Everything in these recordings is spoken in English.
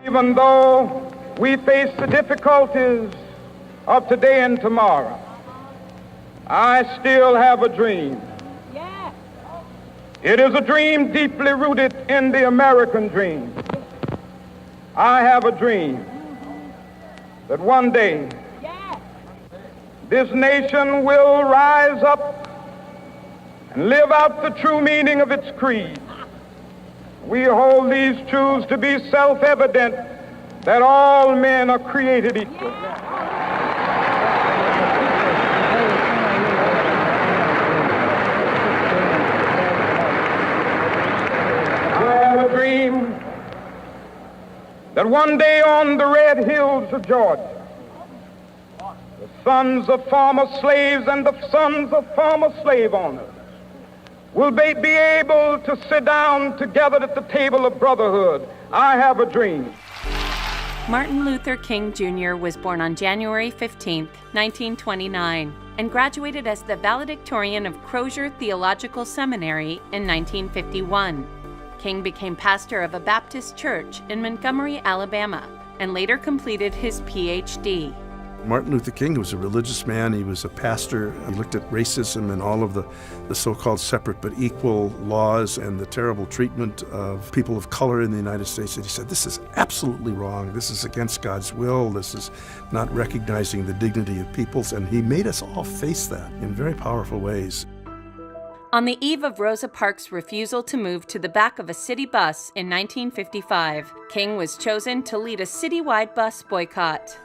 Even though we face the difficulties of today and tomorrow, I still have a dream. Yeah. It is a dream deeply rooted in the American dream. I have a dream that one day this nation will rise up and live out the true meaning of its creed. We hold these truths to be self-evident, that all men are created equal. I have a dream that one day on the red hills of Georgia, the sons of former slaves and the sons of former slave owners will be able to sit down together at the table of brotherhood. I have a dream. Martin Luther King Jr. was born on January 15, 1929, and graduated as the valedictorian of Crozier Theological Seminary in 1951. King became pastor of a Baptist church in Montgomery, Alabama, and later completed his Ph.D. Martin Luther King was a religious man. He was a pastor. He looked at racism and all of the so-called separate but equal laws and the terrible treatment of people of color in the United States. And he said, this is absolutely wrong. This is against God's will. This is not recognizing the dignity of peoples. And he made us all face that in very powerful ways. On the eve of Rosa Parks' refusal to move to the back of a city bus in 1955, King was chosen to lead a citywide bus boycott.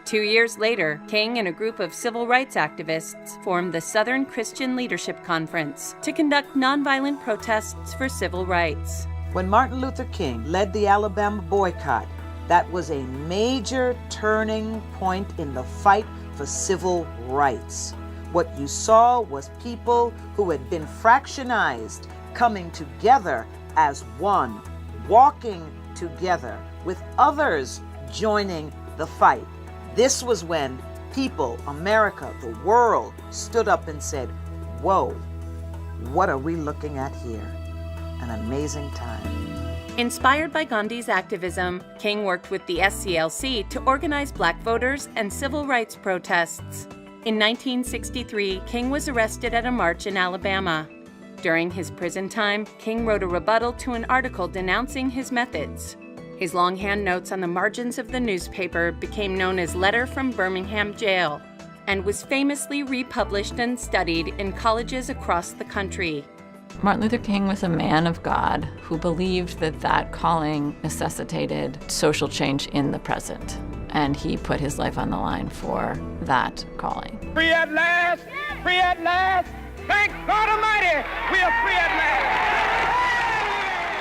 2 years later, King and a group of civil rights activists formed the Southern Christian Leadership Conference to conduct nonviolent protests for civil rights. When Martin Luther King led the Alabama boycott, that was a major turning point in the fight for civil rights. What you saw was people who had been fractionized coming together as one, walking together with others joining the fight. This was when people, America, the world, stood up and said, whoa, what are we looking at here? An amazing time. Inspired by Gandhi's activism, King worked with the SCLC to organize black voters and civil rights protests. In 1963, King was arrested at a march in Alabama. During his prison time, King wrote a rebuttal to an article denouncing his methods. His longhand notes on the margins of the newspaper became known as Letter from Birmingham Jail and was famously republished and studied in colleges across the country. Martin Luther King was a man of God who believed that that calling necessitated social change in the present, and he put his life on the line for that calling. Free at last! Free at last! Thank God Almighty, we are free at last!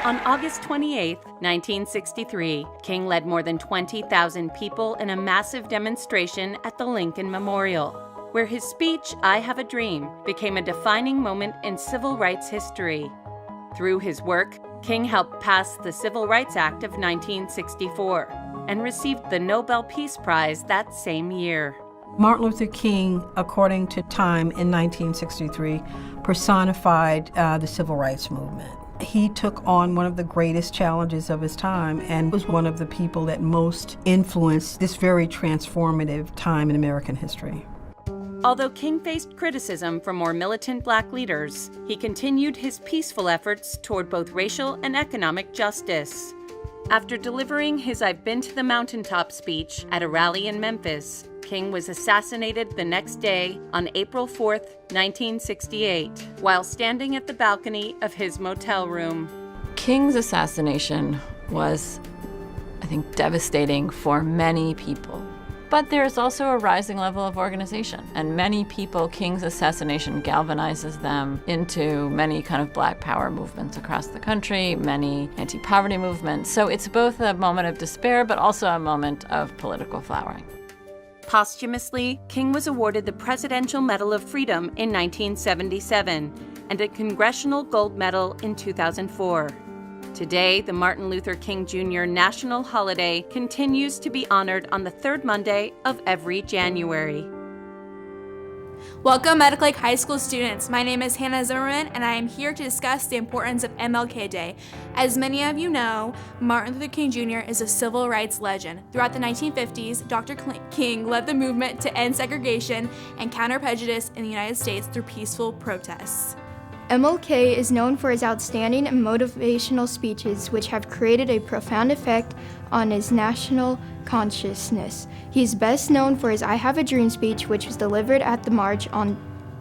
On August 28, 1963, King led more than 20,000 people in a massive demonstration at the Lincoln Memorial, where his speech, I Have a Dream, became a defining moment in civil rights history. Through his work, King helped pass the Civil Rights Act of 1964 and received the Nobel Peace Prize that same year. Martin Luther King, according to Time in 1963, personified the civil rights movement. He took on one of the greatest challenges of his time and was one of the people that most influenced this very transformative time in American history. Although King faced criticism from more militant black leaders, he continued his peaceful efforts toward both racial and economic justice. After delivering his I've Been to the Mountaintop speech at a rally in Memphis, King was assassinated the next day on April 4, 1968, while standing at the balcony of his motel room. King's assassination was, I think, devastating for many people. But there's also a rising level of organization, and many people, King's assassination galvanizes them into many kind of black power movements across the country, many anti-poverty movements. So it's both a moment of despair, but also a moment of political flowering. Posthumously, King was awarded the Presidential Medal of Freedom in 1977 and a Congressional Gold Medal in 2004. Today, the Martin Luther King Jr. National Holiday continues to be honored on the third Monday of every January. Welcome, Medical Lake High School students. My name is Hannah Zimmerman, and I am here to discuss the importance of MLK Day. As many of you know, Martin Luther King Jr. is a civil rights legend. Throughout the 1950s, Dr. King led the movement to end segregation and counter prejudice in the United States through peaceful protests. MLK is known for his outstanding and motivational speeches, which have created a profound effect on his national consciousness. He is best known for his I Have a Dream speech, which was delivered at the March on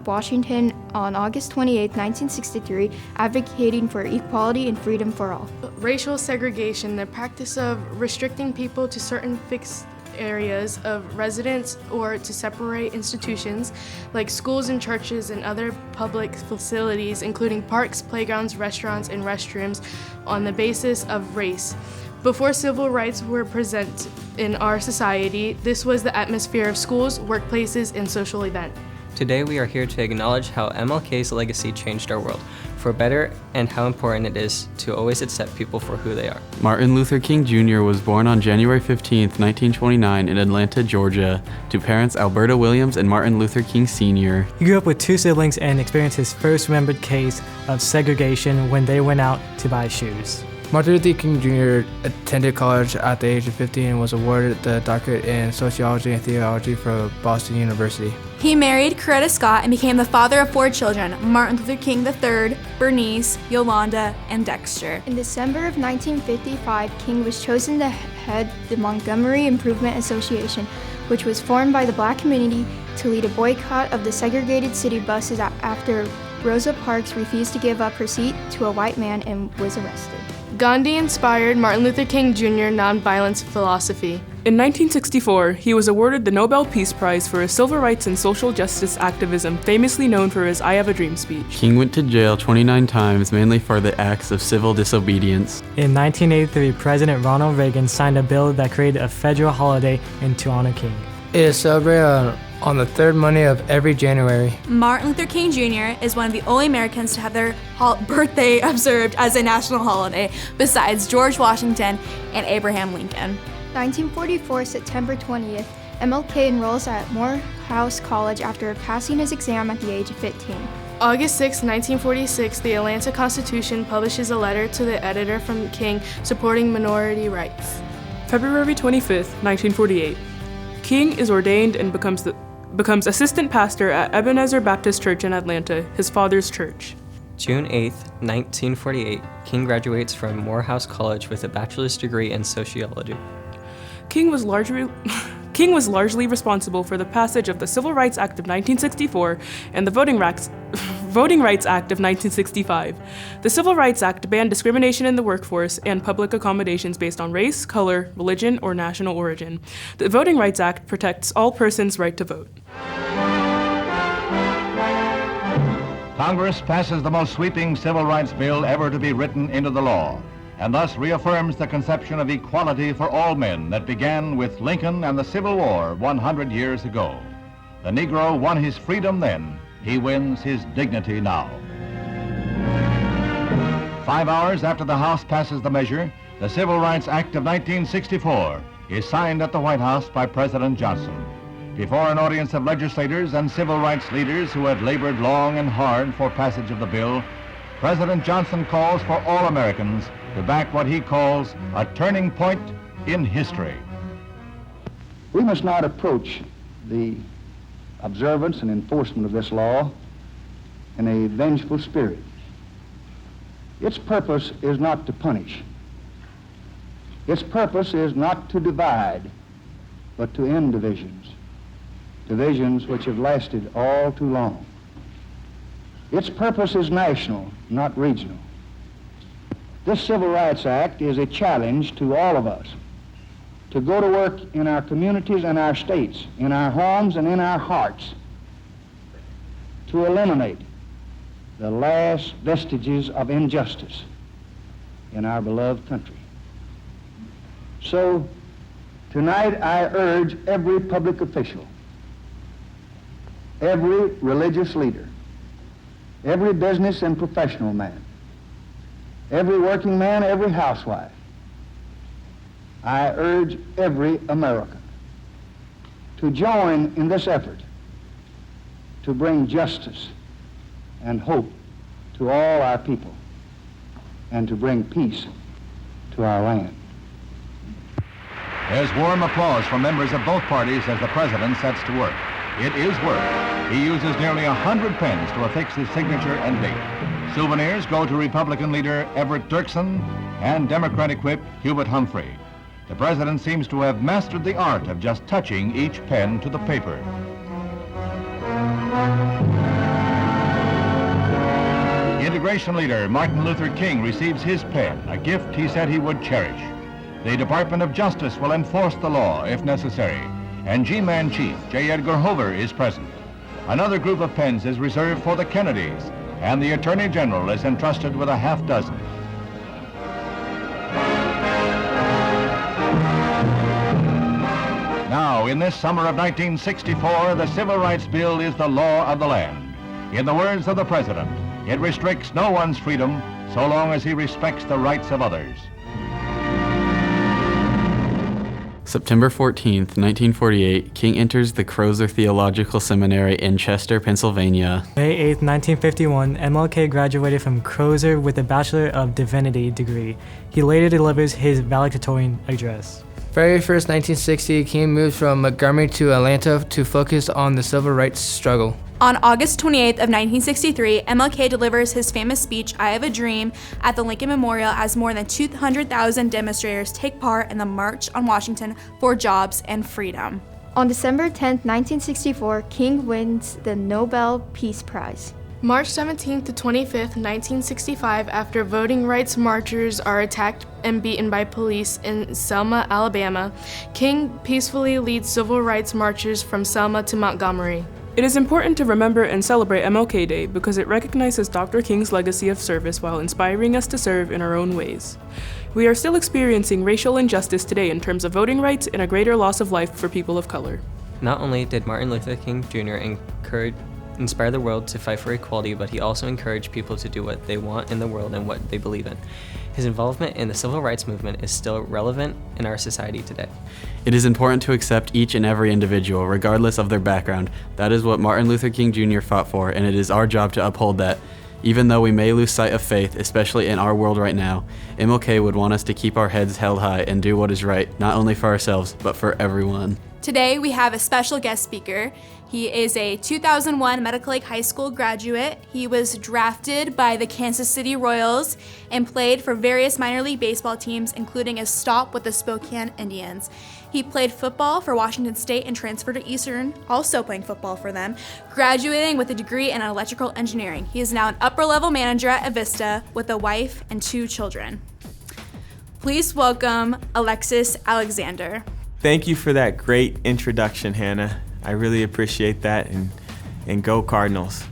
Washington on August 28, 1963, advocating for equality and freedom for all. Racial segregation, the practice of restricting people to certain fixed areas of residence or to separate institutions like schools and churches and other public facilities, including parks, playgrounds, restaurants, and restrooms, on the basis of race. Before civil rights were present in our society, this was the atmosphere of schools, workplaces, and social events. Today we are here to acknowledge how MLK's legacy changed our world for better and how important it is to always accept people for who they are. Martin Luther King Jr. was born on January 15, 1929 in Atlanta, Georgia, to parents Alberta Williams and Martin Luther King Sr. He grew up with two siblings and experienced his first remembered case of segregation when they went out to buy shoes. Martin Luther King Jr. attended college at the age of 15 and was awarded the doctorate in sociology and theology from Boston University. He married Coretta Scott and became the father of 4 children, Martin Luther King III, Bernice, Yolanda, and Dexter. In December of 1955, King was chosen to head the Montgomery Improvement Association, which was formed by the Black community to lead a boycott of the segregated city buses after Rosa Parks refused to give up her seat to a white man and was arrested. Gandhi inspired Martin Luther King Jr. nonviolence philosophy. In 1964, he was awarded the Nobel Peace Prize for his civil rights and social justice activism, famously known for his I Have a Dream speech. King went to jail 29 times, mainly for the acts of civil disobedience. In 1983, President Ronald Reagan signed a bill that created a federal holiday to honor King. It is celebrated on the third Monday of every January. Martin Luther King Jr. is one of the only Americans to have their birthday observed as a national holiday, besides George Washington and Abraham Lincoln. 1944, September 20th, MLK enrolls at Morehouse College after passing his exam at the age of 15. August 6, 1946, the Atlanta Constitution publishes a letter to the editor from King supporting minority rights. February 25, 1948, King is ordained and becomes assistant pastor at Ebenezer Baptist Church in Atlanta, his father's church. June 8, 1948, King graduates from Morehouse College with a bachelor's degree in sociology. King was largely responsible for the passage of the Civil Rights Act of 1964 and the Voting Rights Act of 1965. The Civil Rights Act banned discrimination in the workforce and public accommodations based on race, color, religion, or national origin. The Voting Rights Act protects all persons' right to vote. Congress passes the most sweeping civil rights bill ever to be written into the law, and thus reaffirms the conception of equality for all men that began with Lincoln and the Civil War 100 years ago. The Negro won his freedom then. He wins his dignity now. 5 hours after the House passes the measure, the Civil Rights Act of 1964 is signed at the White House by President Johnson. Before an audience of legislators and civil rights leaders who had labored long and hard for passage of the bill, President Johnson calls for all Americans to back what he calls a turning point in history. We must not approach the observance and enforcement of this law in a vengeful spirit. Its purpose is not to punish. Its purpose is not to divide, but to end divisions, divisions which have lasted all too long. Its purpose is national, not regional. This Civil Rights Act is a challenge to all of us to go to work in our communities and our states, in our homes and in our hearts, to eliminate the last vestiges of injustice in our beloved country. So, tonight I urge every public official, every religious leader, every business and professional man, every working man, every housewife, I urge every American to join in this effort to bring justice and hope to all our people and to bring peace to our land. There's warm applause from members of both parties as the president sets to work. It is work. He uses nearly 100 pens to affix his signature and date. Souvenirs go to Republican leader Everett Dirksen and Democratic whip Hubert Humphrey. The president seems to have mastered the art of just touching each pen to the paper. Integration leader Martin Luther King receives his pen, a gift he said he would cherish. The Department of Justice will enforce the law if necessary, and G-Man Chief J. Edgar Hoover is present. Another group of pens is reserved for the Kennedys, and the Attorney General is entrusted with a half dozen. Now, in this summer of 1964, the Civil Rights Bill is the law of the land. In the words of the President, it restricts no one's freedom so long as he respects the rights of others. September 14th, 1948, King enters the Crozer Theological Seminary in Chester, Pennsylvania. May 8th, 1951, MLK graduated from Crozer with a Bachelor of Divinity degree. He later delivers his valedictorian address. February 1st, 1960, King moved from Montgomery to Atlanta to focus on the civil rights struggle. On August 28th of 1963, MLK delivers his famous speech, I Have a Dream, at the Lincoln Memorial as more than 200,000 demonstrators take part in the March on Washington for Jobs and Freedom. On December 10, 1964, King wins the Nobel Peace Prize. March 17th to 25th, 1965, after voting rights marchers are attacked and beaten by police in Selma, Alabama, King peacefully leads civil rights marchers from Selma to Montgomery. It is important to remember and celebrate MLK Day because it recognizes Dr. King's legacy of service while inspiring us to serve in our own ways. We are still experiencing racial injustice today in terms of voting rights and a greater loss of life for people of color. Not only did Martin Luther King Jr. inspire the world to fight for equality, but he also encouraged people to do what they want in the world and what they believe in. His involvement in the civil rights movement is still relevant in our society today. It is important to accept each and every individual, regardless of their background. That is what Martin Luther King Jr. fought for, and it is our job to uphold that. Even though we may lose sight of faith, especially in our world right now, MLK would want us to keep our heads held high and do what is right, not only for ourselves, but for everyone. Today we have a special guest speaker. He is a 2001 Medical Lake High School graduate. He was drafted by the Kansas City Royals and played for various minor league baseball teams, including a stop with the Spokane Indians. He played football for Washington State and transferred to Eastern, also playing football for them, graduating with a degree in electrical engineering. He is now an upper-level manager at Avista with a wife and 2 children. Please welcome Alexis Alexander. Thank you for that great introduction, Hannah. I really appreciate that, and go Cardinals.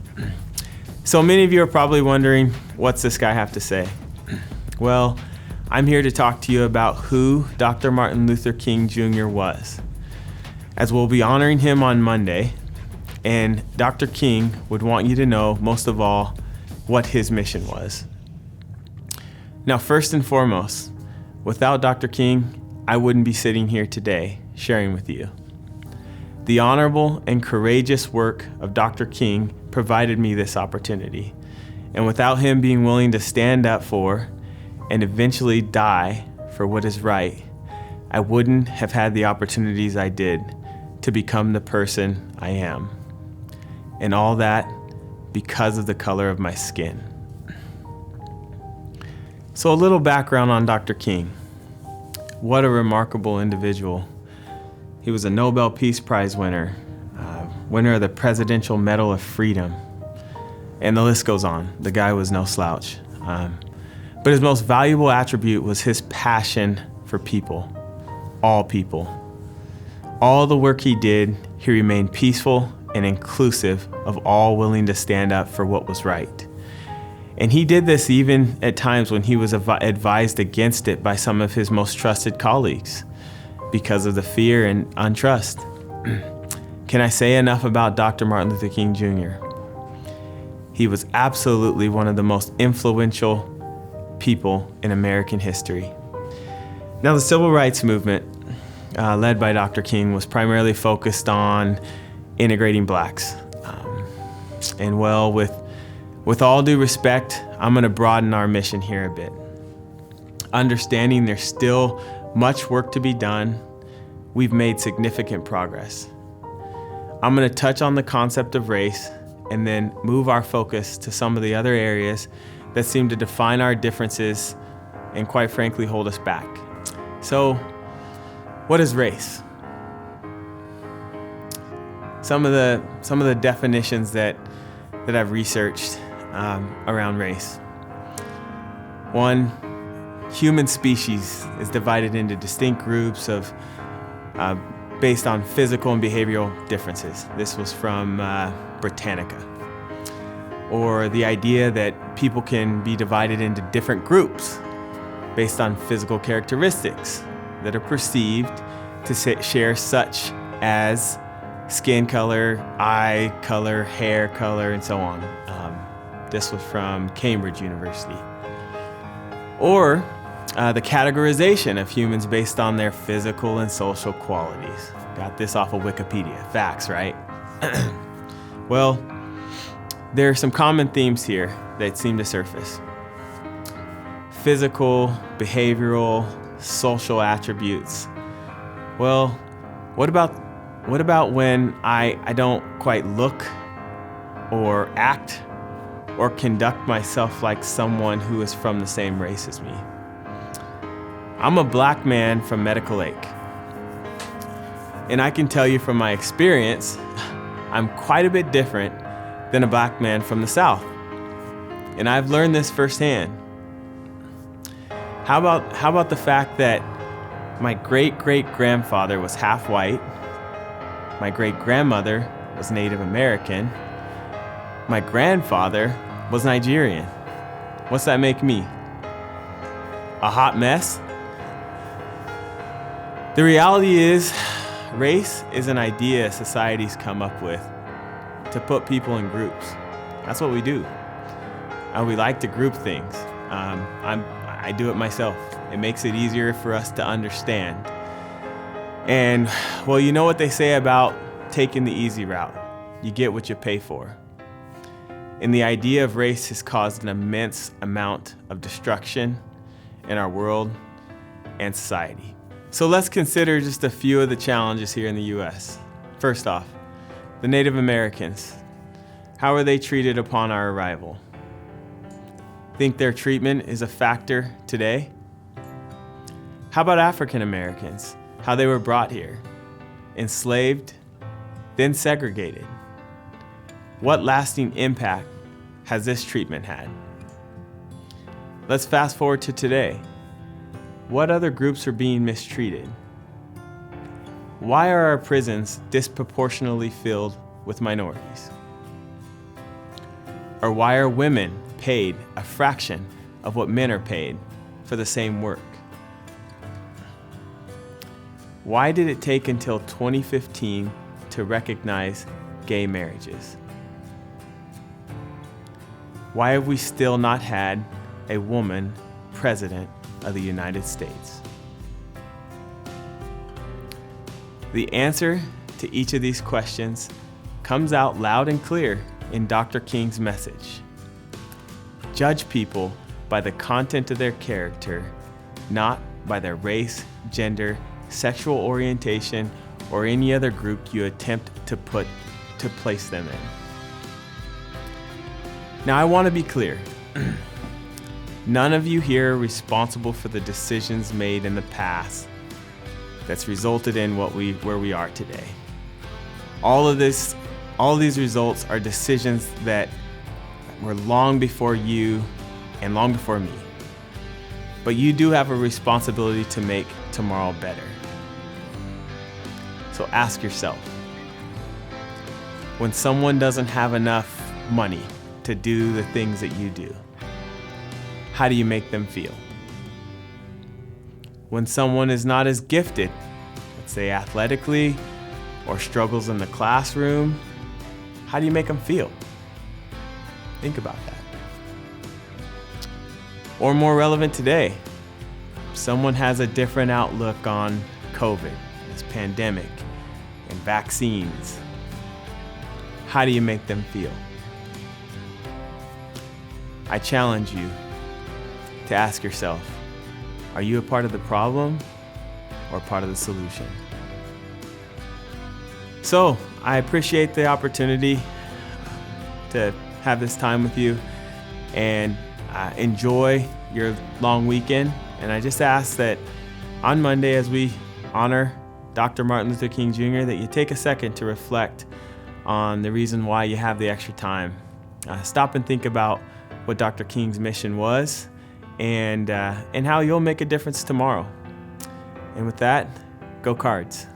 So many of you are probably wondering, what's this guy have to say? Well, I'm here to talk to you about who Dr. Martin Luther King Jr. was, as we'll be honoring him on Monday, and Dr. King would want you to know, most of all, what his mission was. Now, first and foremost, without Dr. King, I wouldn't be sitting here today sharing with you. The honorable and courageous work of Dr. King provided me this opportunity, and without him being willing to stand up for and eventually die for what is right, I wouldn't have had the opportunities I did to become the person I am. And all that because of the color of my skin. So a little background on Dr. King. What a remarkable individual. He was a Nobel Peace Prize winner, winner of the Presidential Medal of Freedom, and the list goes on. The guy was no slouch. But his most valuable attribute was his passion for people, all people. All the work he did, he remained peaceful and inclusive of all willing to stand up for what was right. And he did this even at times when he was advised against it by some of his most trusted colleagues because of the fear and untrust. Can I say enough about Dr. Martin Luther King Jr.? He was absolutely one of the most influential people in American history. Now, the civil rights movement, led by Dr. King, was primarily focused on integrating blacks. And well, with all due respect, I'm going to broaden our mission here a bit. Understanding there's still much work to be done, we've made significant progress. I'm going to touch on the concept of race and then move our focus to some of the other areas that seem to define our differences and quite frankly hold us back. So, what is race? Some of the definitions that I've researched around race. One, human species is divided into distinct groups of based on physical and behavioral differences. This was from Britannica. Or the idea that people can be divided into different groups based on physical characteristics that are perceived to share such as skin color, eye color, hair color, and so on. This was from Cambridge University. Or the categorization of humans based on their physical and social qualities. Got this off of Wikipedia. Facts, right? Well, there are some common themes here that seem to surface. Physical, behavioral, social attributes. Well, what about when I don't quite look or act or conduct myself like someone who is from the same race as me? I'm a black man from Medical Lake. And I can tell you from my experience, I'm quite a bit different than a black man from the South. And I've learned this firsthand. How about the fact that my great-great-grandfather was half white, my great-grandmother was Native American, my grandfather was Nigerian. What's that make me? A hot mess? The reality is, race is an idea societies come up with to put people in groups. That's what we do. We like to group things. I do it myself. It makes it easier for us to understand. And, well, you know what they say about taking the easy route. You get what you pay for. And the idea of race has caused an immense amount of destruction in our world and society. So let's consider just a few of the challenges here in the U.S. First off, the Native Americans. How are they treated upon our arrival? Think their treatment is a factor today? How about African Americans? How they were brought here, enslaved, then segregated. What lasting impact has this treatment had? Let's fast forward to today. What other groups are being mistreated? Why are our prisons disproportionately filled with minorities? Or why are women paid a fraction of what men are paid for the same work? Why did it take until 2015 to recognize gay marriages? Why have we still not had a woman president of the United States? The answer to each of these questions comes out loud and clear in Dr. King's message. Judge people by the content of their character, not by their race, gender, sexual orientation, or any other group you attempt to place them in. Now, I want to be clear. None of you here are responsible for the decisions made in the past that's resulted in where we are today. All of these results are decisions that were long before you and long before me. But you do have a responsibility to make tomorrow better. So ask yourself, when someone doesn't have enough money to do the things that you do, how do you make them feel? When someone is not as gifted, let's say athletically, or struggles in the classroom, how do you make them feel? Think about that. Or more relevant today, someone has a different outlook on COVID, this pandemic, and vaccines. How do you make them feel? I challenge you to ask yourself, are you a part of the problem or part of the solution? So, I appreciate the opportunity to have this time with you, and enjoy your long weekend. And I just ask that on Monday, as we honor Dr. Martin Luther King Jr., that you take a second to reflect on the reason why you have the extra time. Stop and think about what Dr. King's mission was, and how you'll make a difference tomorrow. And with that, go Cards.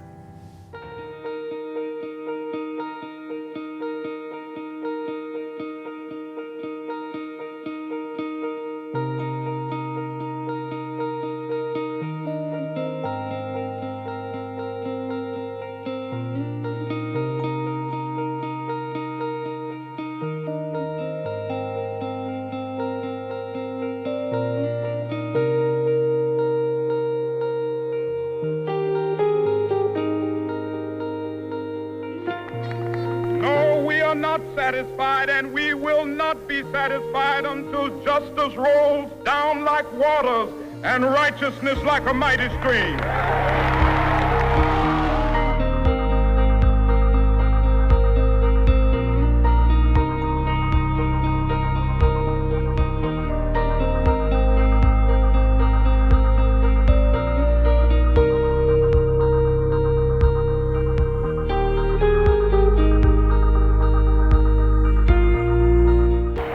Not satisfied, and we will not be satisfied until justice rolls down like waters and righteousness like a mighty stream.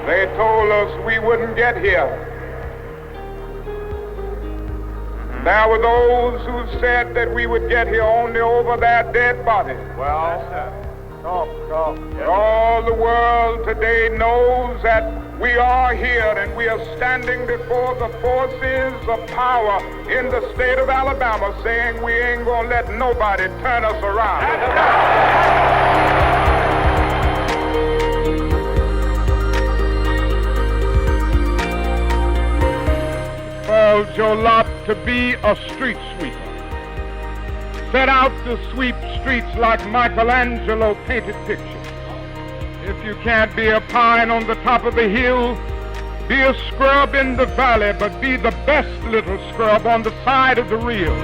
They told us we wouldn't get here. There were those who said that we would get here only over their dead bodies. Well, all the world today knows that we are here, and we are standing before the forces of power in the state of Alabama saying we ain't gonna let nobody turn us around. Falls your lot to be a street sweeper. Set out to sweep streets like Michelangelo painted pictures. If you can't be a pine on the top of the hill, be a scrub in the valley, but be the best little scrub on the side of the reel.